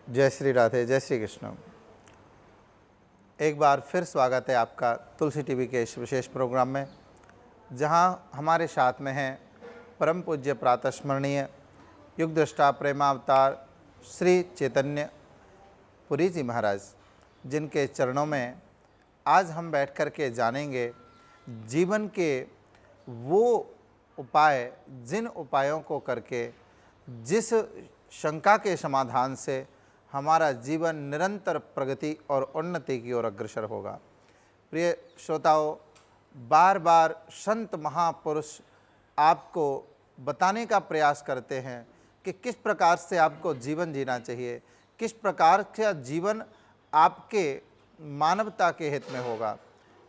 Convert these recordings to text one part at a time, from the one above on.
जय श्री राधे, जय श्री कृष्ण। एक बार फिर स्वागत है आपका तुलसी टीवी के इस विशेष प्रोग्राम में, जहां हमारे साथ में हैं परम पूज्य प्रातस्मरणीय युग दृष्टा प्रेमावतार श्री चैतन्य पुरी जी महाराज, जिनके चरणों में आज हम बैठ कर के जानेंगे जीवन के वो उपाय, जिन उपायों को करके जिस शंका के समाधान से हमारा जीवन निरंतर प्रगति और उन्नति की ओर अग्रसर होगा। प्रिय श्रोताओं, बार बार संत महापुरुष आपको बताने का प्रयास करते हैं कि किस प्रकार से आपको जीवन जीना चाहिए, किस प्रकार का जीवन आपके मानवता के हित में होगा,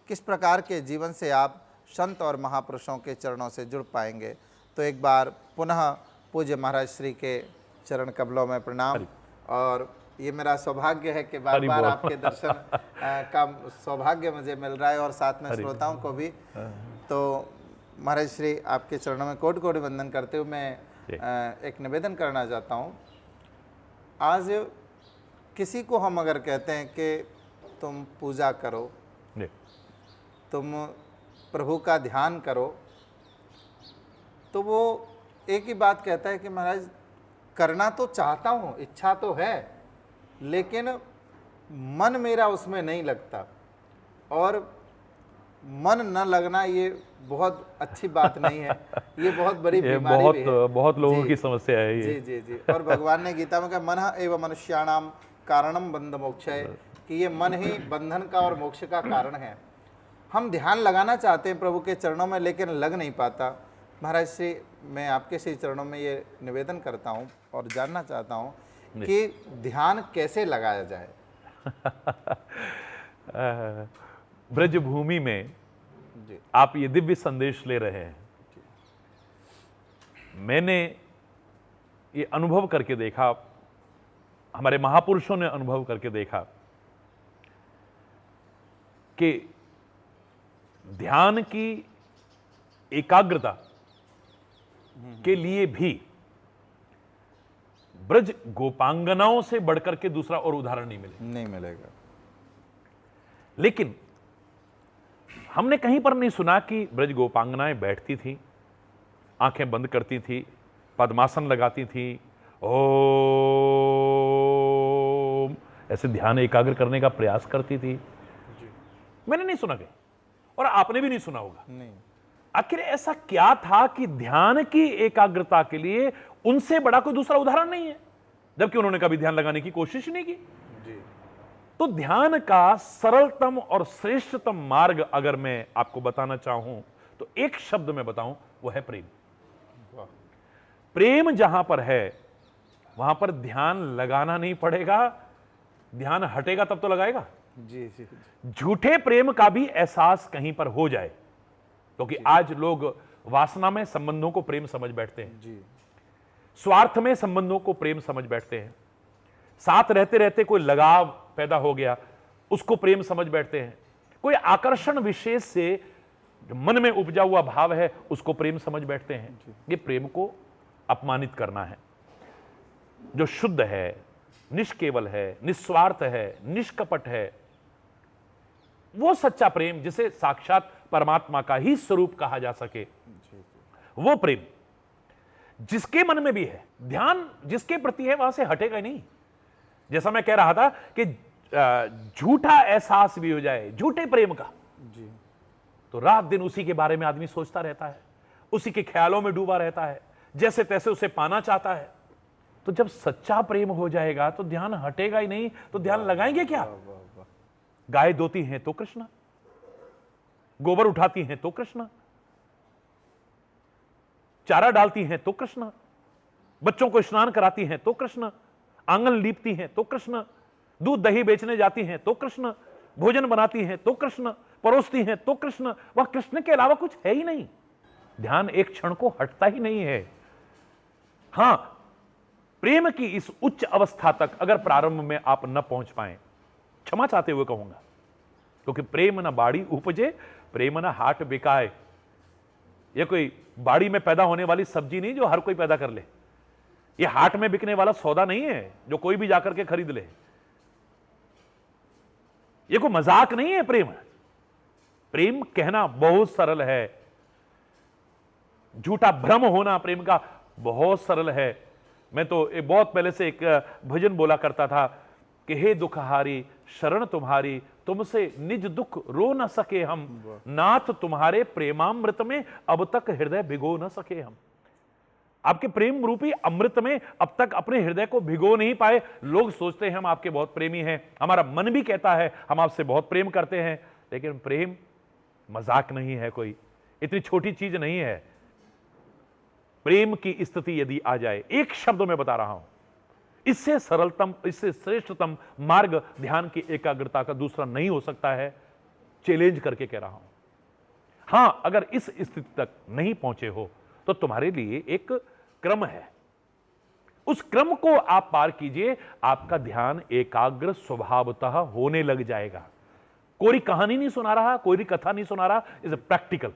किस प्रकार के जीवन से आप संत और महापुरुषों के चरणों से जुड़ पाएंगे। तो एक बार पुनः पूज्य महाराज श्री के चरण कमलों में प्रणाम। और ये मेरा सौभाग्य है कि बार बार आपके दर्शन का सौभाग्य मुझे मिल रहा है और साथ में श्रोताओं को भी। तो महाराज श्री आपके चरणों में कोटि कोटि वंदन करते हुए मैं एक निवेदन करना चाहता हूँ। आज किसी को हम अगर कहते हैं कि तुम पूजा करो, तुम प्रभु का ध्यान करो, तो वो एक ही बात कहता है कि महाराज करना तो चाहता हूँ, इच्छा तो है, लेकिन मन मेरा उसमें नहीं लगता। और मन न लगना ये बहुत अच्छी बात नहीं है, ये बहुत बड़ी बीमारी भी है। बहुत लोगों की समस्या है ये। जी जी जी। और भगवान ने गीता में कहा मन एवं मनुष्याणाम कारणम बंध मोक्षय, कि ये मन ही बंधन का और मोक्ष का कारण है। हम ध्यान लगाना चाहते हैं प्रभु के चरणों में, लेकिन लग नहीं पाता। महाराज श्री, मैं आपके श्री चरणों में ये निवेदन करता हूँ और जानना चाहता हूँ कि ध्यान कैसे लगाया जाए। ब्रज भूमि में जी। आप ये दिव्य संदेश ले रहे हैं। मैंने ये अनुभव करके देखा, हमारे महापुरुषों ने अनुभव करके देखा कि ध्यान की एकाग्रता के लिए भी ब्रज गोपांगनाओं से बढ़कर के दूसरा और उदाहरण नहीं मिलेगा। लेकिन हमने कहीं पर नहीं सुना कि ब्रज गोपांगनाएं बैठती थी, आंखें बंद करती थी, पद्मासन लगाती थी, ओम ऐसे ध्यान एकाग्र करने का प्रयास करती थी। मैंने नहीं सुना कहीं, और आपने भी नहीं सुना होगा। नहीं। आखिर ऐसा क्या था कि ध्यान की एकाग्रता के लिए उनसे बड़ा कोई दूसरा उदाहरण नहीं है, जबकि उन्होंने कभी ध्यान लगाने की कोशिश नहीं की। जी। तो ध्यान का सरलतम और श्रेष्ठतम मार्ग अगर मैं आपको बताना चाहूं तो एक शब्द में बताऊं, वो है प्रेम। प्रेम जहां पर है वहां पर ध्यान लगाना नहीं पड़ेगा, ध्यान हटेगा तब तो लगाएगा। जी जी। झूठे प्रेम का भी एहसास कहीं पर हो जाए, क्योंकि आज लोग वासना में संबंधों को प्रेम समझ बैठते हैं, जी। स्वार्थ में संबंधों को प्रेम समझ बैठते हैं, साथ रहते रहते कोई लगाव पैदा हो गया उसको प्रेम समझ बैठते हैं, कोई आकर्षण विशेष से जो मन में उपजा हुआ भाव है उसको प्रेम समझ बैठते हैं। ये प्रेम को अपमानित करना है। जो शुद्ध है, निष्केवल है, निस्वार्थ है, निष्कपट है, वो सच्चा प्रेम जिसे साक्षात परमात्मा का ही स्वरूप कहा जा सके, वो प्रेम जिसके मन में भी है, ध्यान जिसके प्रति है, वहां से हटेगा ही नहीं। जैसा मैं कह रहा था कि झूठा एहसास भी हो जाए झूठे प्रेम का, जी, तो रात दिन उसी के बारे में आदमी सोचता रहता है, उसी के ख्यालों में डूबा रहता है, जैसे तैसे उसे पाना चाहता है। तो जब सच्चा प्रेम हो जाएगा तो ध्यान हटेगा ही नहीं, तो ध्यान लगाएंगे क्या? गाय दोती हैं तो कृष्णा, गोबर उठाती हैं तो कृष्णा, चारा डालती हैं तो कृष्णा, बच्चों को स्नान कराती हैं तो कृष्णा, आंगन लीपती हैं तो कृष्णा, दूध दही बेचने जाती हैं तो कृष्णा, भोजन बनाती हैं तो कृष्णा, परोसती हैं तो कृष्णा। वह कृष्ण के अलावा कुछ है ही नहीं। ध्यान एक क्षण को हटता ही नहीं है। हां, प्रेम की इस उच्च अवस्था तक अगर प्रारंभ में आप न पहुंच पाए, क्षमा चाहते हुए कहूंगा, क्योंकि प्रेम न बाड़ी उपजे, प्रेम न हाट बिकाए। यह कोई बाड़ी में पैदा होने वाली सब्जी नहीं जो हर कोई पैदा कर ले। ये हाट में बिकने वाला सौदा नहीं है जो कोई भी जाकर के खरीद ले। ये कोई मजाक नहीं है। प्रेम प्रेम कहना बहुत सरल है, झूठा भ्रम होना प्रेम का बहुत सरल है। मैं तो एक बहुत पहले से एक भजन बोला करता था कि हे दुखहारी शरण तुम्हारी, तुमसे निज दुख रो न सके हम, नाथ तुम्हारे प्रेमामृत में अब तक हृदय भिगो न सके हम। आपके प्रेम रूपी अमृत में अब तक अपने हृदय को भिगो नहीं पाए। लोग सोचते हैं हम आपके बहुत प्रेमी हैं, हमारा मन भी कहता है हम आपसे बहुत प्रेम करते हैं, लेकिन प्रेम मजाक नहीं है, कोई इतनी छोटी चीज नहीं है। प्रेम की स्थिति यदि आ जाए, एक शब्द में बता रहा हूं, इससे सरलतम, इससे श्रेष्ठतम मार्ग ध्यान की एकाग्रता का दूसरा नहीं हो सकता है। चैलेंज करके कह रहा हूं। हां, अगर इस स्थिति तक नहीं पहुंचे हो तो तुम्हारे लिए एक क्रम है, उस क्रम को आप पार कीजिए, आपका ध्यान एकाग्र स्वभावतः होने लग जाएगा। कोई कहानी नहीं सुना रहा, कोई कथा नहीं सुना रहा, इज प्रैक्टिकल।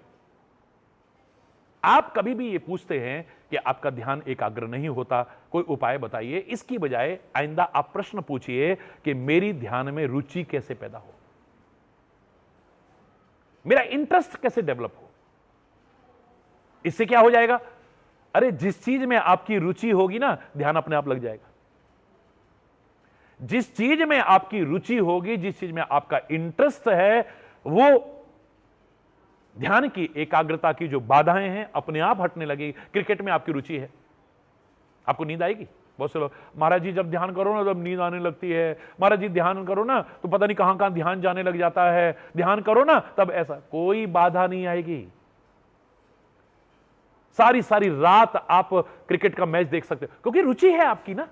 आप कभी भी ये पूछते हैं कि आपका ध्यान एकाग्र नहीं होता, कोई उपाय बताइए, इसकी बजाय आइंदा आप प्रश्न पूछिए कि मेरी ध्यान में रुचि कैसे पैदा हो, मेरा इंटरेस्ट कैसे डेवलप हो। इससे क्या हो जाएगा? अरे जिस चीज में आपकी रुचि होगी ना, ध्यान अपने आप लग जाएगा। जिस चीज में आपकी रुचि होगी, जिस चीज में आपका इंटरेस्ट है, वो ध्यान की एकाग्रता की जो बाधाएं हैं अपने आप हटने लगेगी। क्रिकेट में आपकी रुचि है, आपको नींद आएगी। बहुत से लोग, महाराज जी जब ध्यान करो ना तब नींद आने लगती है, महाराज जी ध्यान करो ना तो पता नहीं कहां कहां ध्यान जाने लग जाता है, ध्यान करो ना तब ऐसा। कोई बाधा नहीं आएगी। सारी सारी रात आप क्रिकेट का मैच देख सकते हो, क्योंकि रुचि है आपकी ना।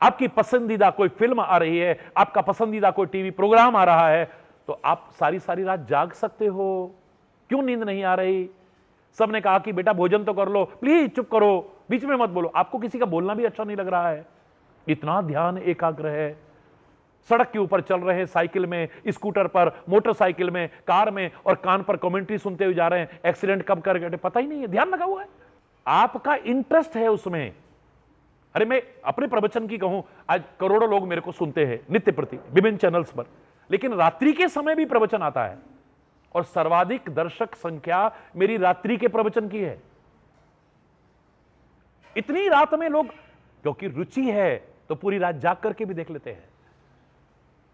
आपकी पसंदीदा कोई फिल्म आ रही है, आपका पसंदीदा कोई टीवी प्रोग्राम आ रहा है, तो आप सारी सारी रात जाग सकते हो। क्यों नींद नहीं आ रही? सबने कहा कि बेटा भोजन तो कर लो, प्लीज चुप करो, बीच में मत बोलो। आपको किसी का बोलना भी अच्छा नहीं लग रहा है, इतना ध्यान एकाग्र है। सड़क के ऊपर चल रहे हैं, साइकिल में, स्कूटर पर, मोटरसाइकिल में, कार में, और कान पर कमेंट्री सुनते हुए जा रहे हैं, एक्सीडेंट कब कर गए पता ही नहीं है, ध्यान लगा हुआ है, आपका इंटरेस्ट है उसमें। अरे मैं अपने प्रवचन की कहूं, आज करोड़ों लोग मेरे को सुनते हैं नित्य प्रति विभिन्न चैनल्स पर, लेकिन रात्रि के समय भी प्रवचन आता है और सर्वाधिक दर्शक संख्या मेरी रात्रि के प्रवचन की है। इतनी रात में लोग, क्योंकि रुचि है तो पूरी रात जाग करके भी देख लेते हैं।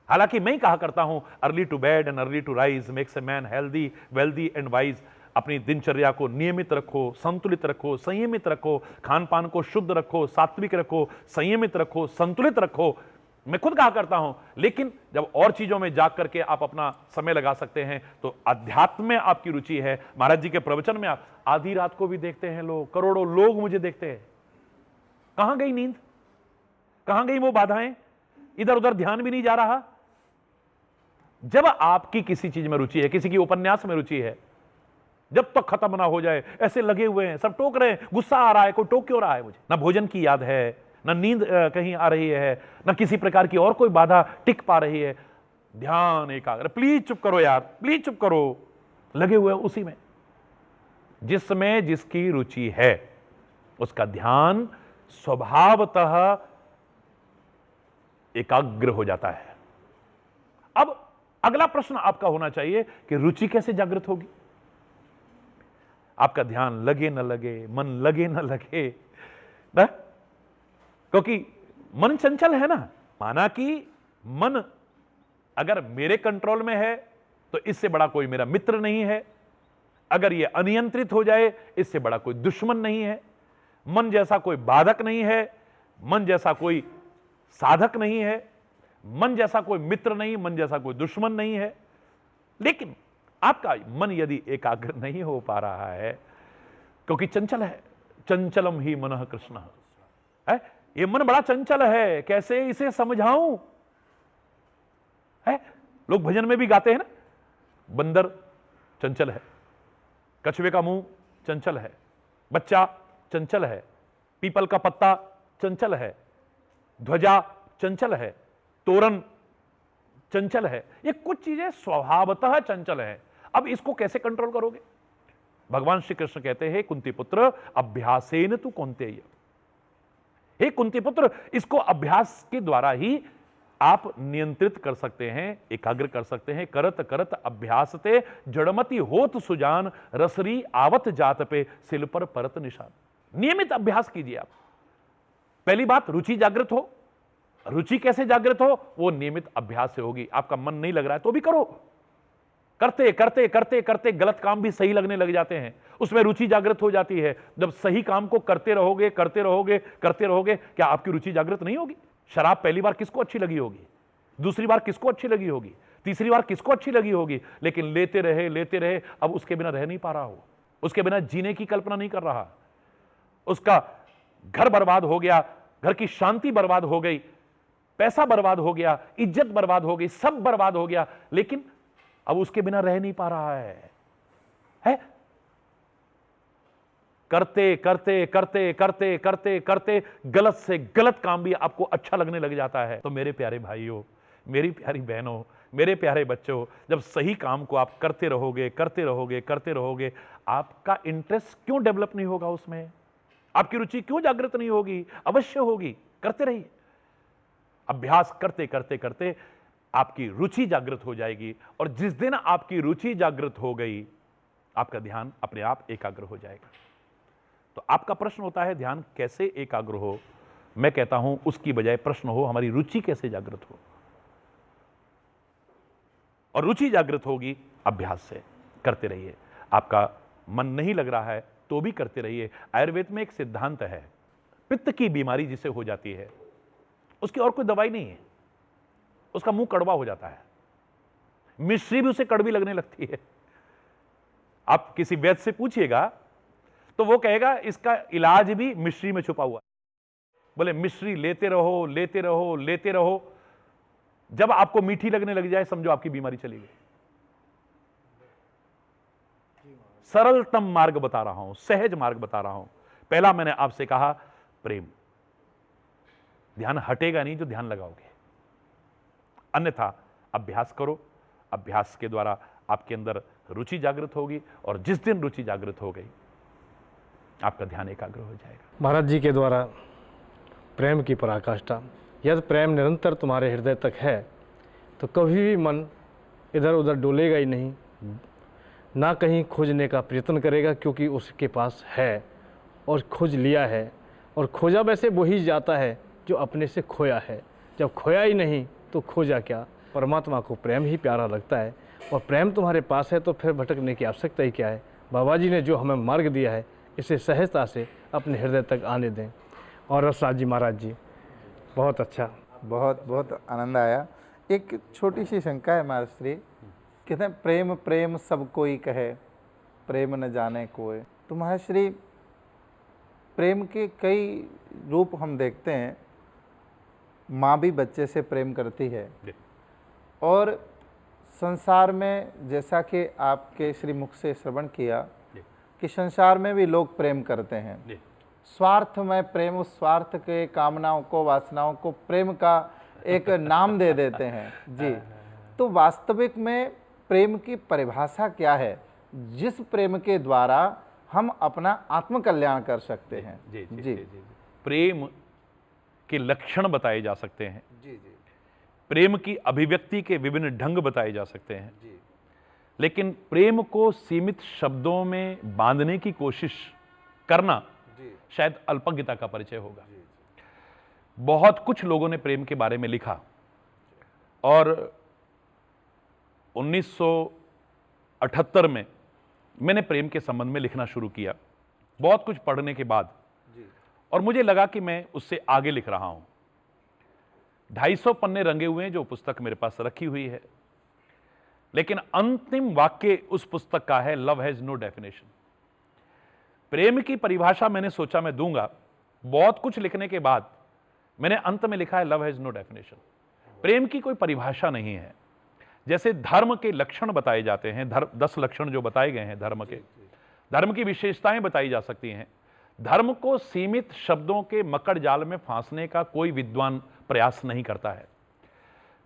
हालांकि मैं ही कहा करता हूं, early to bed and early to rise makes a man healthy, wealthy and wise. अपनी दिनचर्या को नियमित रखो, संतुलित रखो, संयमित रखो, खान पान को शुद्ध रखो, सात्विक रखो, संयमित रखो, संतुलित रखो। मैं खुद कहा करता हूं, लेकिन जब और चीजों में जाग करके आप अपना समय लगा सकते हैं तो अध्यात्म में आपकी रुचि है। महाराज जी के प्रवचन में आप आधी रात को भी देखते हैं लोग, करोड़ों लोग मुझे देखते हैं। कहां गई नींद? कहां गई वो बाधाएं? इधर उधर ध्यान भी नहीं जा रहा। जब आपकी किसी चीज में रुचि है, किसी की उपन्यास में रुचि है, जब तक खत्म ना हो जाए ऐसे लगे हुए हैं, सब टोक रहे हैं, गुस्सा आ रहा है, कोई टोक क्यों रहा है मुझे? ना भोजन की याद है, ना नींद कहीं आ रही है, ना किसी प्रकार की और कोई बाधा टिक पा रही है। ध्यान एकाग्र, प्लीज चुप करो यार, प्लीज चुप करो, लगे हुए उसी में। जिसमें जिसकी रुचि है उसका ध्यान स्वभावतः एकाग्र हो जाता है। अब अगला प्रश्न आपका होना चाहिए कि रुचि कैसे जागृत होगी? आपका ध्यान लगे न लगे, मन लगे न लगे ना, क्योंकि मन चंचल है ना। माना कि मन अगर मेरे कंट्रोल में है तो इससे बड़ा कोई मेरा मित्र नहीं है, अगर यह अनियंत्रित हो जाए इससे बड़ा कोई दुश्मन नहीं है। मन जैसा कोई बाधक नहीं है, मन जैसा कोई साधक नहीं है, मन जैसा कोई मित्र नहीं, मन जैसा कोई दुश्मन नहीं है। लेकिन आपका मन यदि एकाग्र नहीं हो पा रहा है, क्योंकि चंचल है, चंचलम ही मनः कृष्ण है, ये मन बड़ा चंचल है, कैसे इसे समझाऊं है। लोग भजन में भी गाते हैं ना, बंदर चंचल है, कछुए का मुंह चंचल है, बच्चा चंचल है, पीपल का पत्ता चंचल है, ध्वजा चंचल है, तोरण चंचल है। ये कुछ चीजें स्वभावतः चंचल है। अब इसको कैसे कंट्रोल करोगे? भगवान श्री कृष्ण कहते हैं, कुंती पुत्र अभ्यासेन तु कौन्तेय, हे कुंती पुत्र, इसको अभ्यास के द्वारा ही आप नियंत्रित कर सकते हैं, एकाग्र कर सकते हैं। करत करत अभ्यासते जड़मति होत सुजान, रसरी आवत जात पे सिल पर परत निशान। नियमित अभ्यास कीजिए आप। पहली बात, रुचि जागृत हो। रुचि कैसे जागृत हो? वो नियमित अभ्यास से होगी। आपका मन नहीं लग रहा है तो भी करो। करते करते करते करते गलत काम भी सही लगने लग जाते हैं, उसमें रुचि जागृत हो जाती है। जब सही काम को करते रहोगे करते रहोगे करते रहोगे, क्या आपकी रुचि जागृत नहीं होगी? शराब पहली बार किसको अच्छी लगी होगी, दूसरी बार किसको अच्छी लगी होगी, तीसरी बार किसको अच्छी लगी होगी, लेकिन लेते रहे, अब उसके बिना रह नहीं पा रहा हो, उसके बिना जीने की कल्पना नहीं कर रहा। उसका घर बर्बाद हो गया, घर की शांति बर्बाद हो गई, पैसा बर्बाद हो गया, इज्जत बर्बाद हो गई, सब बर्बाद हो गया, लेकिन अब उसके बिना रह नहीं पा रहा है? करते करते करते करते करते करते गलत से गलत काम भी आपको अच्छा लगने लग जाता है। तो मेरे प्यारे भाइयों, मेरी प्यारी बहनों, मेरे प्यारे बच्चों, जब सही काम को आप करते रहोगे करते रहोगे करते रहोगे, आपका इंटरेस्ट क्यों डेवलप नहीं होगा उसमें? आपकी रुचि क्यों जागृत नहीं होगी? अवश्य होगी। करते रहिए। अभ्यास करते करते करते आपकी रुचि जागृत हो जाएगी, और जिस दिन आपकी रुचि जागृत हो गई, आपका ध्यान अपने आप एकाग्र हो जाएगा। तो आपका प्रश्न होता है ध्यान कैसे एकाग्र हो? मैं कहता हूं उसकी बजाय प्रश्न हो हमारी रुचि कैसे जागृत हो। और रुचि जागृत होगी अभ्यास से। करते रहिए। आपका मन नहीं लग रहा है तो भी करते रहिए। आयुर्वेद में एक सिद्धांत है, पित्त की बीमारी जिसे हो जाती है उसकी और कोई दवाई नहीं है, उसका मुंह कड़वा हो जाता है, मिश्री भी उसे कड़वी लगने लगती है। आप किसी वैद्य से पूछिएगा तो वो कहेगा इसका इलाज भी मिश्री में छुपा हुआ है। बोले मिश्री लेते रहो लेते रहो लेते रहो, जब आपको मीठी लगने लग जाए समझो आपकी बीमारी चली गई। सरलतम मार्ग बता रहा हूं, सहज मार्ग बता रहा हूं। पहला मैंने आपसे कहा प्रेम। ध्यान हटेगा नहीं जो ध्यान लगाओगे, अन्यथा अभ्यास करो। अभ्यास के द्वारा आपके अंदर रुचि जागृत होगी, और जिस दिन रुचि जागृत हो गई आपका ध्यान एकाग्र हो जाएगा। महाराज जी के द्वारा प्रेम की पराकाष्ठा, यदि प्रेम निरंतर तुम्हारे हृदय तक है तो कभी भी मन इधर उधर डोलेगा ही नहीं, ना कहीं खोजने का प्रयत्न करेगा, क्योंकि उसके पास है और खोज लिया है। और खोजा वैसे वही जाता है जो अपने से खोया है। जब खोया ही नहीं तो खोजा क्या? परमात्मा को प्रेम ही प्यारा लगता है, और प्रेम तुम्हारे पास है तो फिर भटकने की आवश्यकता ही क्या है? बाबा जी ने जो हमें मार्ग दिया है इसे सहजता से अपने हृदय तक आने दें। और रसराज जी महाराज जी बहुत अच्छा, बहुत बहुत आनंद आया। एक छोटी सी शंका है महाराज श्री, कहते हैं प्रेम प्रेम सब कोई कहे, प्रेम न जाने कोई। तो महाराज श्री, प्रेम के कई रूप हम देखते हैं। माँ भी बच्चे से प्रेम करती है, और संसार में जैसा कि आपके श्री मुख से श्रवण किया कि संसार में भी लोग प्रेम करते हैं। स्वार्थ में प्रेम, उस स्वार्थ के कामनाओं को, वासनाओं को प्रेम का एक नाम दे देते हैं जी। तो वास्तविक में प्रेम की परिभाषा क्या है, जिस प्रेम के द्वारा हम अपना आत्मकल्याण कर सकते हैं? जी जी, जी, जी, जी। प्रेम के लक्षण बताए जा सकते हैं जी जी। प्रेम की अभिव्यक्ति के विभिन्न ढंग बताए जा सकते हैं जी। लेकिन प्रेम को सीमित शब्दों में बांधने की कोशिश करना शायद अल्पज्ञता का परिचय होगा। बहुत कुछ लोगों ने प्रेम के बारे में लिखा, और 1978 में मैंने प्रेम के संबंध में लिखना शुरू किया, बहुत कुछ पढ़ने के बाद, और मुझे लगा कि मैं उससे आगे लिख रहा हूं। 250 पन्ने रंगे हुए हैं जो पुस्तक मेरे पास रखी हुई है, लेकिन अंतिम वाक्य उस पुस्तक का है, लव हैज नो डेफिनेशन। प्रेम की परिभाषा मैंने सोचा मैं दूंगा, बहुत कुछ लिखने के बाद मैंने अंत में लिखा है लव हैज नो डेफिनेशन। प्रेम की कोई परिभाषा नहीं है। जैसे धर्म के लक्षण बताए जाते हैं, 10 लक्षण जो बताए गए हैं धर्म के, धर्म की विशेषताएं बताई जा सकती हैं। धर्म को सीमित शब्दों के मकड़ जाल में फांसने का कोई विद्वान प्रयास नहीं करता है।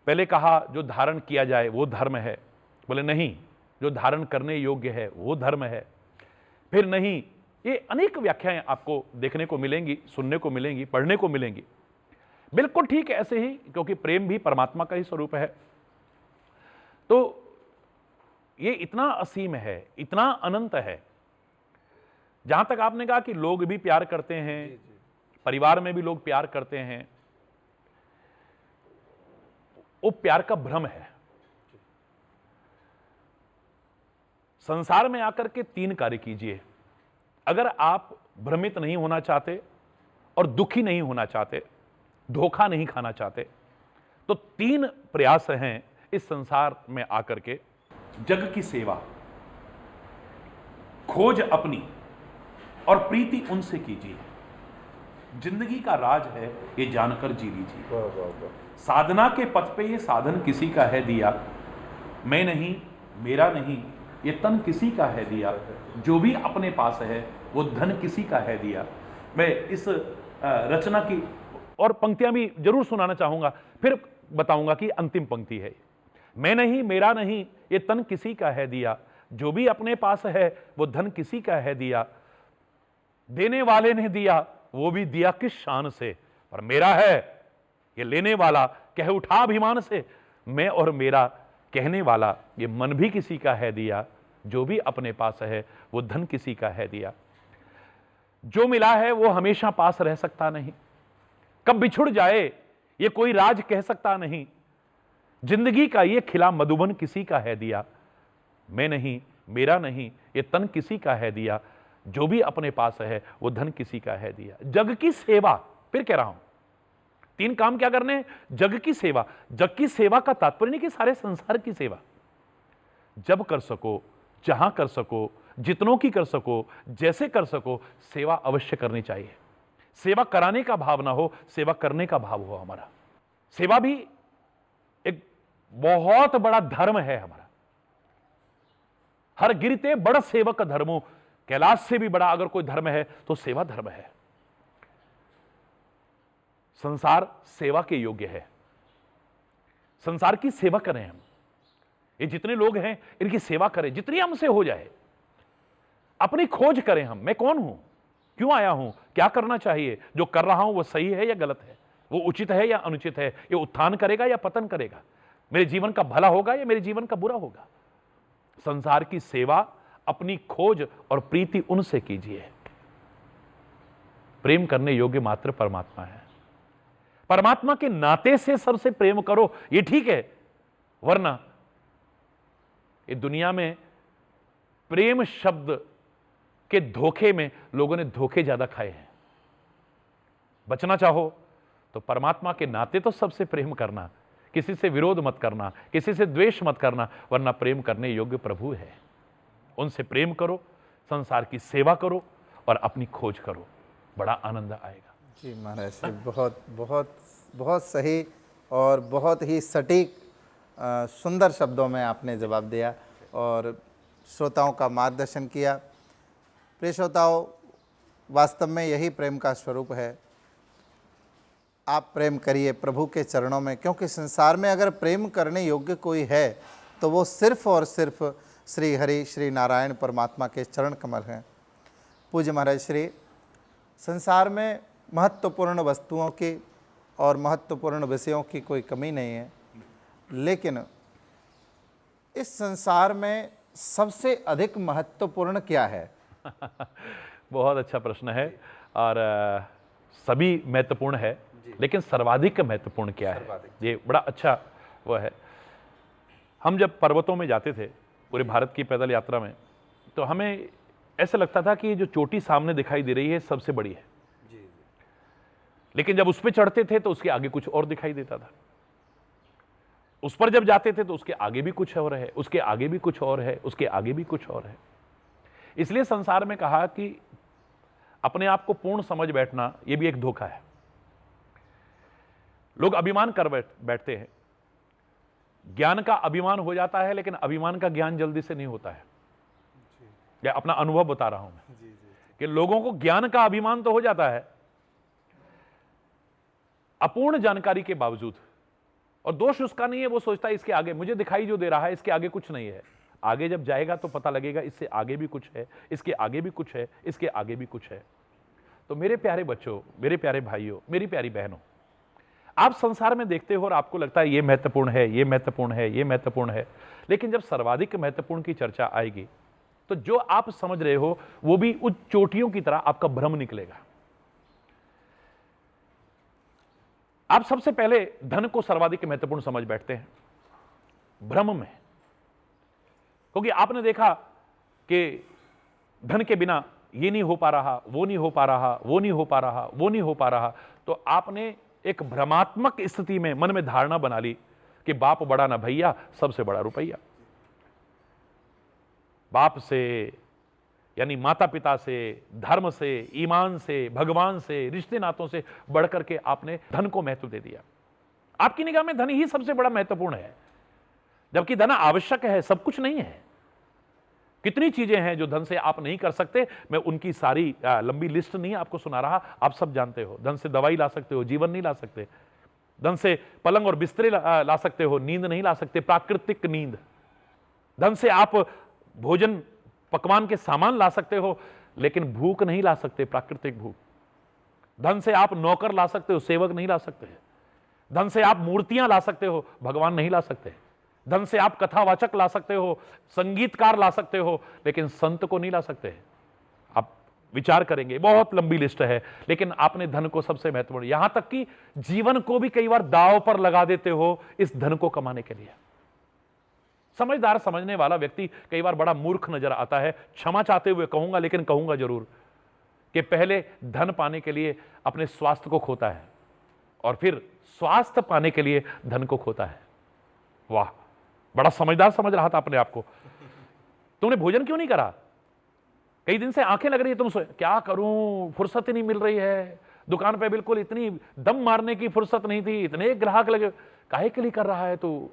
पहले कहा जो धारण किया जाए वो धर्म है, बोले नहीं, जो धारण करने योग्य है वो धर्म है। फिर नहीं, ये अनेक व्याख्याएं आपको देखने को मिलेंगी, सुनने को मिलेंगी, पढ़ने को मिलेंगी। बिल्कुल ठीक ऐसे ही, क्योंकि प्रेम भी परमात्मा का ही स्वरूप है। तो ये इतना असीम है, इतना अनंत है। जहां तक आपने कहा कि लोग भी प्यार करते हैं, परिवार में भी लोग प्यार करते हैं, वो प्यार का भ्रम है। संसार में आकर के 3 कार्य कीजिए। अगर आप भ्रमित नहीं होना चाहते और दुखी नहीं होना चाहते, धोखा नहीं खाना चाहते, तो 3 प्रयास हैं इस संसार में आकर के। जग की सेवा, खोज अपनी और प्रीति उनसे कीजिए। जिंदगी का राज है ये जानकर जी लीजिए। साधना के पथ पे ये साधन किसी का है दिया, मैं नहीं, मेरा नहीं, ये तन किसी का है दिया। जो भी अपने पास है वो धन किसी का है दिया। मैं इस रचना की और पंक्तियां भी जरूर सुनाना चाहूंगा, फिर बताऊंगा कि अंतिम पंक्ति है। मैं नहीं, मेरा नहीं, ये तन किसी का है दिया। जो भी अपने पास है वो धन किसी का है दिया। देने वाले ने दिया, वो भी दिया किस शान से, और मेरा है ये लेने वाला कह उठा अभिमान से। मैं और मेरा कहने वाला ये मन भी किसी का है दिया। जो भी अपने पास है वो धन किसी का है दिया। जो मिला है वो हमेशा पास रह सकता नहीं, कब बिछुड़ जाए ये कोई राज कह सकता नहीं। जिंदगी का ये खिला मधुबन किसी का है दिया। मैं नहीं, मेरा नहीं, ये तन किसी का है दिया। जो भी अपने पास है वो धन किसी का है दिया। जग की सेवा, फिर कह रहा हूं 3 काम क्या करने हैं? जग की सेवा। जग की सेवा का तात्पर्य नहीं कि सारे संसार की सेवा। जब कर सको, जहां कर सको, जितनों की कर सको, जैसे कर सको, सेवा अवश्य करनी चाहिए। सेवा कराने का भाव ना हो, सेवा करने का भाव हो हमारा। सेवा भी एक बहुत बड़ा धर्म है हमारा। हर गिरते बड़ा सेवक धर्मो, कैलाश से भी बड़ा अगर कोई धर्म है तो सेवा धर्म है। संसार सेवा के योग्य है। संसार की सेवा करें हम। ये जितने लोग हैं इनकी सेवा करें, जितनी हमसे हो जाए। अपनी खोज करें हम, मैं कौन हूं, क्यों आया हूं, क्या करना चाहिए, जो कर रहा हूं वो सही है या गलत है, वो उचित है या अनुचित है, ये उत्थान करेगा या पतन करेगा, मेरे जीवन का भला होगा या मेरे जीवन का बुरा होगा। संसार की सेवा अपनी खोज और प्रीति उनसे कीजिए। प्रेम करने योग्य मात्र परमात्मा है। परमात्मा के नाते से सबसे प्रेम करो, ये ठीक है, वरना ये दुनिया में प्रेम शब्द के धोखे में लोगों ने धोखे ज्यादा खाए हैं। बचना चाहो तो परमात्मा के नाते तो सबसे प्रेम करना, किसी से विरोध मत करना, किसी से द्वेष मत करना, वरना प्रेम करने योग्य प्रभु है। उनसे प्रेम करो, संसार की सेवा करो और अपनी खोज करो, बड़ा आनंद आएगा। जी महाराज जी, बहुत बहुत बहुत सही और बहुत ही सटीक सुंदर शब्दों में आपने जवाब दिया और श्रोताओं का मार्गदर्शन किया। प्रिय श्रोताओं, वास्तव में यही प्रेम का स्वरूप है। आप प्रेम करिए प्रभु के चरणों में, क्योंकि संसार में अगर प्रेम करने योग्य कोई है तो वो सिर्फ और सिर्फ श्री हरि श्री नारायण परमात्मा के चरण कमल हैं। पूज्य महाराज श्री, संसार में महत्वपूर्ण वस्तुओं की और महत्वपूर्ण विषयों की कोई कमी नहीं है, लेकिन इस संसार में सबसे अधिक महत्वपूर्ण क्या है? बहुत अच्छा प्रश्न है और सभी महत्वपूर्ण है, लेकिन सर्वाधिक महत्वपूर्ण क्या है, ये बड़ा अच्छा वो है। हम जब पर्वतों में जाते थे पूरे भारत की पैदल यात्रा में, तो हमें ऐसा लगता था कि जो चोटी सामने दिखाई दे रही है सबसे बड़ी है, लेकिन जब उस पर चढ़ते थे तो उसके आगे कुछ और दिखाई देता था। उस पर जब जाते थे तो उसके आगे भी कुछ और है, उसके आगे भी कुछ और है, उसके आगे भी कुछ और है। इसलिए संसार में कहा कि अपने आप को पूर्ण समझ बैठना यह भी एक धोखा है। लोग अभिमान कर बैठते हैं, ज्ञान का अभिमान हो जाता है, लेकिन अभिमान का ज्ञान जल्दी से नहीं होता है। या अपना अनुभव बता रहा हूं मैं कि लोगों को ज्ञान का अभिमान तो हो जाता है अपूर्ण जानकारी के बावजूद, और दोष उसका नहीं है, वो सोचता है इसके आगे मुझे दिखाई जो दे रहा है इसके आगे कुछ नहीं है, आगे जब जाएगा तो पता लगेगा इससे आगे भी कुछ है, इसके आगे भी कुछ है, इसके आगे भी कुछ है। तो मेरे प्यारे बच्चों, मेरे प्यारे भाइयों, मेरी प्यारी बहनों, आप संसार में देखते हो और आपको लगता है ये महत्वपूर्ण है, ये महत्वपूर्ण है, ये महत्वपूर्ण है, लेकिन जब सर्वाधिक महत्वपूर्ण की चर्चा आएगी तो जो आप समझ रहे हो वो भी उच्च चोटियों की तरह आपका भ्रम निकलेगा। आप सबसे पहले धन को सर्वाधिक महत्वपूर्ण समझ बैठते हैं भ्रम में, क्योंकि आपने देखा कि धन के बिना ये नहीं हो पा रहा, वो नहीं हो पा रहा, वो नहीं हो पा रहा, वो नहीं हो पा रहा, तो आपने एक भ्रमात्मक स्थिति में मन में धारणा बना ली कि बाप बड़ा ना भैया, सबसे बड़ा रुपया। बाप से यानी माता पिता से, धर्म से, ईमान से, भगवान से, रिश्ते नातों से बढ़कर के आपने धन को महत्व दे दिया। आपकी निगाह में धन ही सबसे बड़ा महत्वपूर्ण है, जबकि धन आवश्यक है, सब कुछ नहीं है। कितनी चीजें हैं जो धन से आप नहीं कर सकते, मैं उनकी सारी लंबी लिस्ट नहीं आपको सुना रहा, आप सब जानते हो। धन से दवाई ला सकते हो, जीवन नहीं ला सकते। धन से पलंग और बिस्तरे ला सकते हो, नींद नहीं ला सकते, प्राकृतिक नींद। धन से आप भोजन पकवान के सामान ला सकते हो, लेकिन भूख नहीं ला सकते, प्राकृतिक भूख। धन से आप नौकर ला सकते हो, सेवक नहीं ला सकते। धन से आप मूर्तियां ला सकते हो, भगवान नहीं ला सकते। धन से आप कथावाचक ला सकते हो, संगीतकार ला सकते हो, लेकिन संत को नहीं ला सकते। आप विचार करेंगे, बहुत लंबी लिस्ट है, लेकिन आपने धन को सबसे महत्वपूर्ण, यहां तक कि जीवन को भी कई बार दांव पर लगा देते हो इस धन को कमाने के लिए। समझदार समझने वाला व्यक्ति कई बार बड़ा मूर्ख नजर आता है, क्षमा चाहते हुए कहूंगा, लेकिन कहूंगा जरूर कि पहले धन पाने के लिए अपने स्वास्थ्य को खोता है और फिर स्वास्थ्य पाने के लिए धन को खोता है। वाह, बड़ा समझदार समझ रहा था अपने आप को। तुमने भोजन क्यों नहीं करा? कई दिन से आंखें लग रही है, तुम क्या करूं, फुर्सत ही नहीं मिल रही है, दुकान पे बिल्कुल इतनी दम मारने की फुर्सत नहीं थी, इतने ग्राहक लगे। काहे के लिए कर रहा है तू?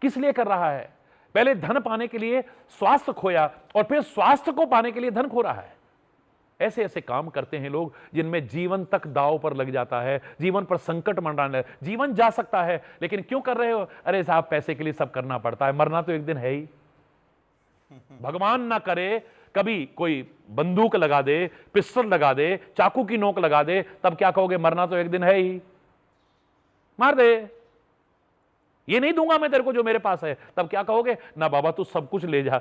किस लिए कर रहा है? पहले धन पाने के लिए स्वास्थ्य खोया और फिर स्वास्थ्य को पाने के लिए धन खो रहा है। ऐसे ऐसे काम करते हैं लोग जिनमें जीवन तक दांव पर लग जाता है, जीवन पर संकट मंडराने। जीवन जा सकता है, लेकिन क्यों कर रहे हो? अरे साहब, पैसे के लिए सब करना पड़ता है, मरना तो एक दिन है ही। भगवान ना करे कभी कोई बंदूक लगा दे, पिस्टल लगा दे, चाकू की नोक लगा दे, तब क्या कहोगे? मरना तो एक दिन है ही, मार दे, ये नहीं दूंगा मैं तेरे को जो मेरे पास है, तब क्या कहोगे? ना बाबा तू सब कुछ ले जा,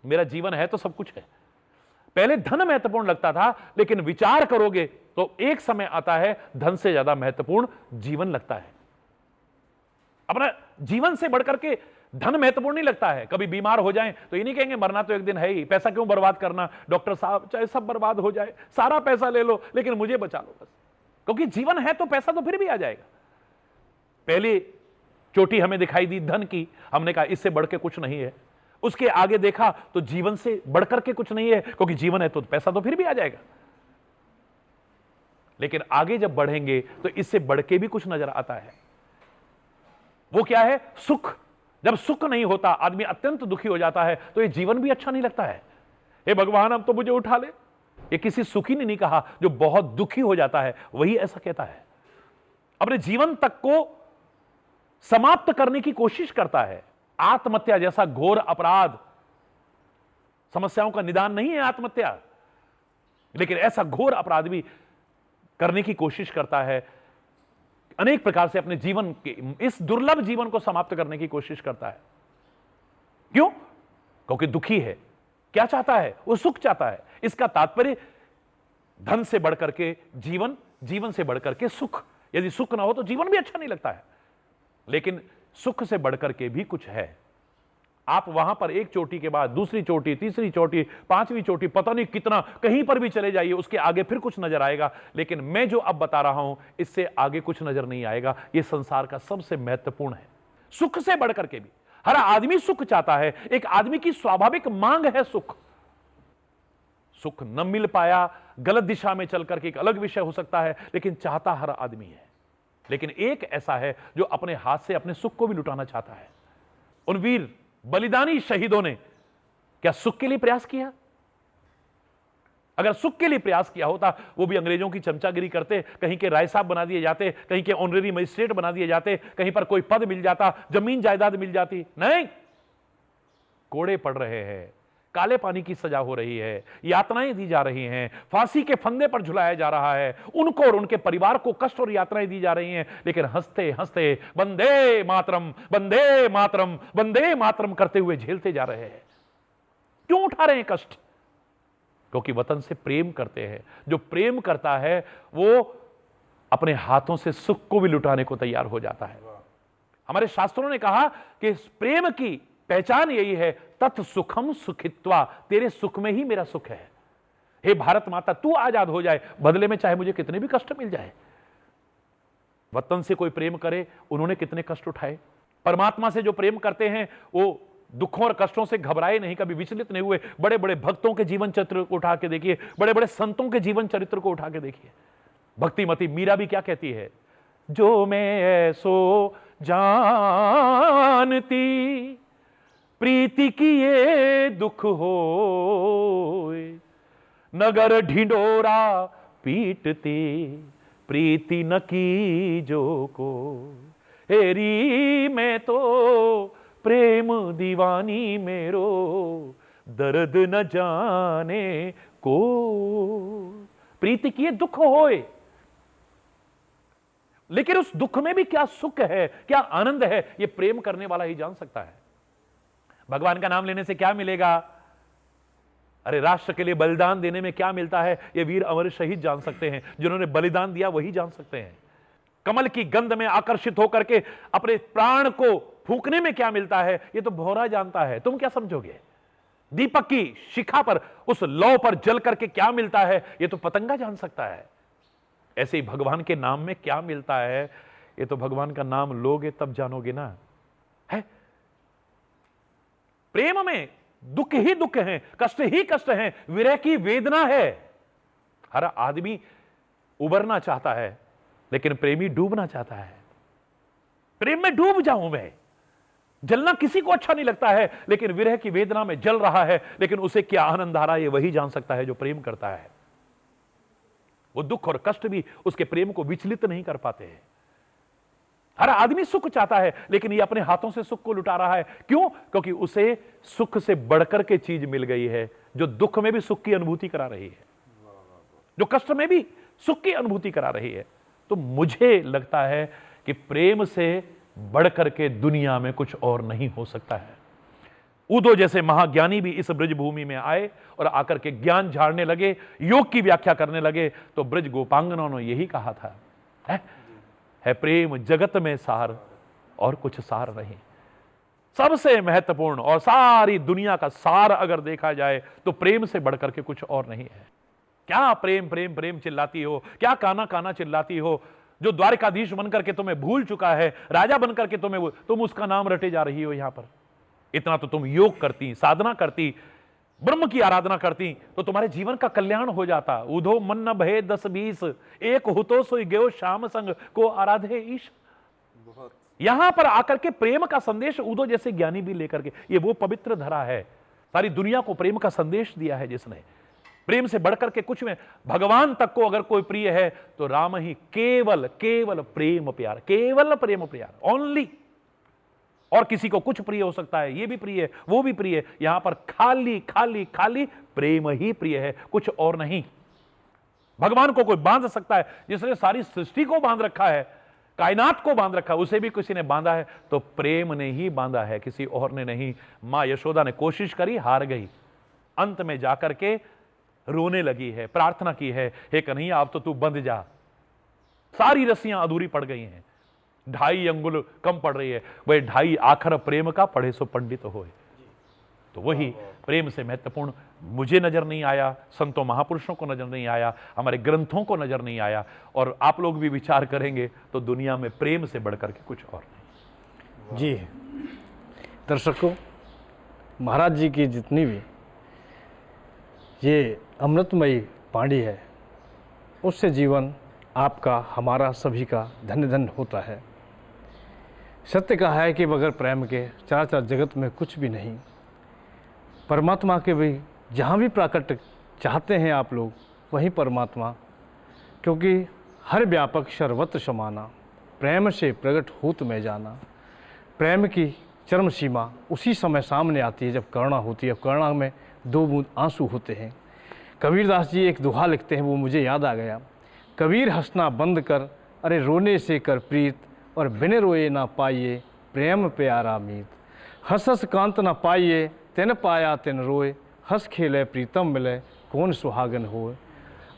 मेरा जीवन है तो सब कुछ है। पहले धन महत्वपूर्ण लगता था, लेकिन विचार करोगे तो एक समय आता है धन से ज्यादा महत्वपूर्ण जीवन लगता है। अपना जीवन से बढ़कर के धन महत्वपूर्ण नहीं लगता है। कभी बीमार हो जाएं तो ये नहीं कहेंगे मरना तो एक दिन है ही, पैसा क्यों बर्बाद करना, डॉक्टर साहब चाहे सब बर्बाद हो जाए, सारा पैसा ले लो, लेकिन मुझे बचा लो बस, क्योंकि जीवन है तो पैसा तो फिर भी आ जाएगा। पहले चोटी हमें दिखाई दी धन की, हमने कहा इससे बढ़ के कुछ नहीं है। उसके आगे देखा तो जीवन से बढ़कर के कुछ नहीं है, क्योंकि जीवन है तो पैसा तो फिर भी आ जाएगा। लेकिन आगे जब बढ़ेंगे तो इससे बढ़ के भी कुछ नजर आता है। वो क्या है? सुख। जब सुख नहीं होता, आदमी अत्यंत दुखी हो जाता है, तो ये जीवन भी अच्छा नहीं लगता है। हे भगवान, अब तो मुझे उठा ले। ये किसी सुखी ने नहीं कहा, जो बहुत दुखी हो जाता है वही ऐसा कहता है। अपने जीवन तक को समाप्त करने की कोशिश करता है। आत्महत्या जैसा घोर अपराध, समस्याओं का निदान नहीं है आत्महत्या, लेकिन ऐसा घोर अपराध भी करने की कोशिश करता है। अनेक प्रकार से अपने जीवन के इस दुर्लभ जीवन को समाप्त करने की कोशिश करता है। क्यों? क्योंकि दुखी है। क्या चाहता है? वो सुख चाहता है। इसका तात्पर्य धन से बढ़कर के जीवन, जीवन से बढ़कर के सुख। यदि सुख ना हो तो जीवन भी अच्छा नहीं लगता है, लेकिन सुख से बढ़कर के भी कुछ है। आप वहां पर एक चोटी के बाद दूसरी चोटी, तीसरी चोटी, पांचवी चोटी, पता नहीं कितना, कहीं पर भी चले जाइए, उसके आगे फिर कुछ नजर आएगा। लेकिन मैं जो अब बता रहा हूं, इससे आगे कुछ नजर नहीं आएगा। यह संसार का सबसे महत्वपूर्ण है। सुख से बढ़कर के भी हर आदमी सुख चाहता है। एक आदमी की स्वाभाविक मांग है सुख। सुख न मिल पाया, गलत दिशा में चल करके एक अलग विषय हो सकता है, लेकिन चाहता हर आदमी है। लेकिन एक ऐसा है जो अपने हाथ से अपने सुख को भी लुटाना चाहता है। उन वीर बलिदानी शहीदों ने क्या सुख के लिए प्रयास किया? अगर सुख के लिए प्रयास किया होता, वो भी अंग्रेजों की चमचागिरी करते, कहीं के राय साहब बना दिए जाते, कहीं के ऑनरेरी मजिस्ट्रेट बना दिए जाते, कहीं पर कोई पद मिल जाता, जमीन जायदाद मिल जाती। नहीं, कोड़े पड़ रहे हैं, काले पानी की सजा हो रही है, यातनाएं दी जा रही हैं, फांसी के फंदे पर झुलाया जा रहा है, उनको और उनके परिवार को कष्ट और यातनाएं दी जा रही हैं, लेकिन हंसते हंसते वंदे मातरम वंदे मातरम वंदे मातरम करते हुए झेलते जा रहे हैं। क्यों उठा रहे हैं कष्ट? क्योंकि वतन से प्रेम करते हैं। जो प्रेम करता है वो अपने हाथों से सुख को भी लुटाने को तैयार हो जाता है। हमारे शास्त्रों ने कहा कि प्रेम की पहचान यही है, तत् सुखम सुखित्वा, तेरे सुख में ही मेरा सुख है। हे भारत माता, तू आजाद हो जाए, बदले में चाहे मुझे कितने भी कष्ट मिल जाए। वतन से कोई प्रेम करे, उन्होंने कितने कष्ट उठाए। परमात्मा से जो प्रेम करते हैं वो दुखों और कष्टों से घबराए नहीं, कभी विचलित नहीं हुए। बड़े बड़े भक्तों के जीवन चरित्र को उठा के देखिए, बड़े बड़े संतों के जीवन चरित्र को उठा के देखिए। भक्तिमती मीरा भी क्या कहती है, जो मैं ऐसो जानती प्रीति की ये दुख होए, नगर ढिंडोरा पीटते प्रीति न की जो को, हेरी मैं तो प्रेम दीवानी मेरो, दर्द न जाने को। प्रीति की ये दुख होए, लेकिन उस दुख में भी क्या सुख है, क्या आनंद है, ये प्रेम करने वाला ही जान सकता है। भगवान का नाम लेने से क्या मिलेगा? अरे राष्ट्र के लिए बलिदान देने में क्या मिलता है, ये वीर अमर शहीद जान सकते हैं। जिन्होंने बलिदान दिया वही जान सकते हैं। कमल की गंध में आकर्षित होकर के अपने प्राण को फूंकने में क्या मिलता है, ये तो भौरा जानता है। तुम क्या समझोगे? दीपक की शिखा पर, उस लौ पर जल करके क्या मिलता है, ये तो पतंगा जान सकता है। ऐसे ही भगवान के नाम में क्या मिलता है, ये तो भगवान का नाम लोगे तब जानोगे ना। है प्रेम में दुख ही दुख है, कष्ट ही कष्ट है, विरह की वेदना है। हर आदमी उबरना चाहता है, लेकिन प्रेमी डूबना चाहता है। प्रेम में डूब जाऊं मैं, जलना किसी को अच्छा नहीं लगता है, लेकिन विरह की वेदना में जल रहा है, लेकिन उसे क्या आनंद आ रहा है, ये वही जान सकता है जो प्रेम करता है। वो दुख और कष्ट भी उसके प्रेम को विचलित नहीं कर पाते हैं। हर आदमी सुख चाहता है, लेकिन ये अपने हाथों से सुख को लुटा रहा है। क्यों? क्योंकि उसे सुख से बढ़कर के चीज मिल गई है, जो दुख में भी सुख की अनुभूति करा रही है, जो कष्ट में भी सुख की अनुभूति करा रही है। तो मुझे लगता है कि प्रेम से बढ़कर के दुनिया में कुछ और नहीं हो सकता है। उदो जैसे महाज्ञानी भी इस ब्रज भूमि में आए और आकर के ज्ञान झाड़ने लगे, योग की व्याख्या करने लगे, तो ब्रज गोपांगनों ने यही कहा था, है प्रेम जगत में सार और कुछ सार नहीं। सबसे महत्वपूर्ण और सारी दुनिया का सार अगर देखा जाए तो प्रेम से बढ़कर के कुछ और नहीं है। क्या प्रेम प्रेम प्रेम चिल्लाती हो, क्या काना काना चिल्लाती हो। जो द्वारकाधीश बनकर के तुम्हें भूल चुका है, राजा बनकर के तुम उसका नाम रटे जा रही हो। यहां पर इतना तो तुम योग करती, साधना करती, ब्रह्म की आराधना करती, तो तुम्हारे जीवन का कल्याण हो जाता। उधो मन न भय 10-20, एक हुतो सोई गयो श्याम संग को आराधे ईश। यहां पर आकर के प्रेम का संदेश उदो जैसे ज्ञानी भी लेकर के, ये वो पवित्र धरा है, सारी दुनिया को प्रेम का संदेश दिया है जिसने। प्रेम से बढ़कर के कुछ में, भगवान तक को अगर कोई प्रिय है तो राम ही। केवल केवल प्रेम प्यार, केवल प्रेम प्यार, ओनली। और किसी को कुछ प्रिय हो सकता है, ये भी प्रिय है, वो भी प्रिय है। यहां पर खाली खाली खाली प्रेम ही प्रिय है, कुछ और नहीं। भगवान को कोई बांध सकता है, जिसने सारी सृष्टि को बांध रखा है, कायनात को बांध रखा है, उसे भी किसी ने बांधा है तो प्रेम ने ही बांधा है, किसी और ने नहीं। मां यशोदा ने कोशिश करी, हार गई, अंत में जाकर के रोने लगी है, प्रार्थना की है, हे कन्हैया अब तो तू बंध जा। सारी रस्सियां अधूरी पड़ गई हैं, 2.5 अंगुल कम पड़ रही है। वह 2.5 आखर प्रेम का पढ़े सो पंडित होए। तो वही प्रेम से महत्वपूर्ण मुझे नजर नहीं आया, संतों महापुरुषों को नजर नहीं आया, हमारे ग्रंथों को नजर नहीं आया। और आप लोग भी विचार करेंगे तो दुनिया में प्रेम से बढ़कर के कुछ और नहीं। जी दर्शकों, महाराज जी की जितनी भी ये अमृतमयी वाणी है, उससे जीवन आपका, हमारा, सभी का धन्य धन्य होता है। सत्य कहा है कि बगैर प्रेम के चराचर जगत में कुछ भी नहीं। परमात्मा के भी जहाँ भी प्राकट्य चाहते हैं आप लोग, वहीं परमात्मा, क्योंकि हर व्यापक सर्वत्र समाना, प्रेम से प्रकट होत में जाना। प्रेम की चरम सीमा उसी समय सामने आती है जब करुणा होती है। करुणा में 2 बूंद आंसू होते हैं। कबीरदास जी एक दोहा लिखते हैं, वो मुझे याद आ गया। कबीर हंसना बंद कर, अरे रोने से कर प्रीत, और बिन रोए ना पाइए प्रेम प्यारा मीत। हंस हंस कांत ना पाइए, तिन पाया तिन रोए, हंस खेले प्रीतम मिले, कौन सुहागन होए।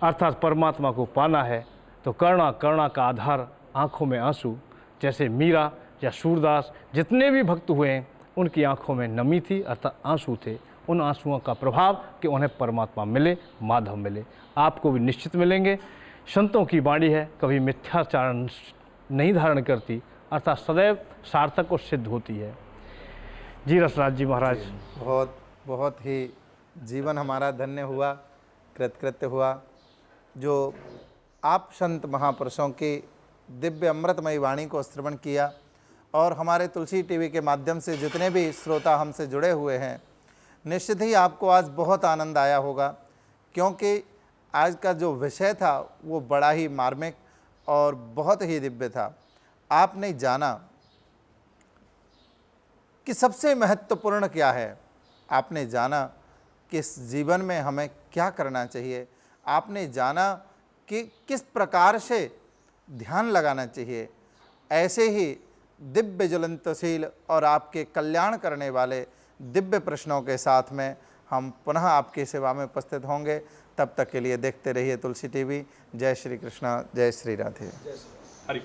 अर्थात परमात्मा को पाना है तो करुणा, करुणा का आधार आँखों में आंसू। जैसे मीरा या सूरदास जितने भी भक्त हुए हैं, उनकी आंखों में नमी थी, अर्थात आंसू थे। उन आंसुओं का प्रभाव कि उन्हें परमात्मा मिले, माधव मिले। आपको भी निश्चित मिलेंगे। संतों की वाणी है, कभी मिथ्याचारण नहीं धारण करती, अर्थात सदैव सार्थक और सिद्ध होती है। जी रसराज जी महाराज, बहुत बहुत ही जीवन हमारा धन्य हुआ, कृतकृत्य हुआ, जो आप संत महापुरुषों की दिव्य अमृतमयी वाणी को श्रवण किया। और हमारे तुलसी टीवी के माध्यम से जितने भी श्रोता हमसे जुड़े हुए हैं, निश्चित ही आपको आज बहुत आनंद आया होगा, क्योंकि आज का जो विषय था वो बड़ा ही मार्मिक और बहुत ही दिव्य था। आपने जाना कि सबसे महत्वपूर्ण क्या है, आपने जाना कि इस जीवन में हमें क्या करना चाहिए, आपने जाना कि किस प्रकार से ध्यान लगाना चाहिए। ऐसे ही दिव्य ज्वलंतशील और आपके कल्याण करने वाले दिव्य प्रश्नों के साथ में हम पुनः आपकी सेवा में उपस्थित होंगे। तब तक के लिए देखते रहिए तुलसी टीवी। जय श्री कृष्ण, जय श्री राधे। हरि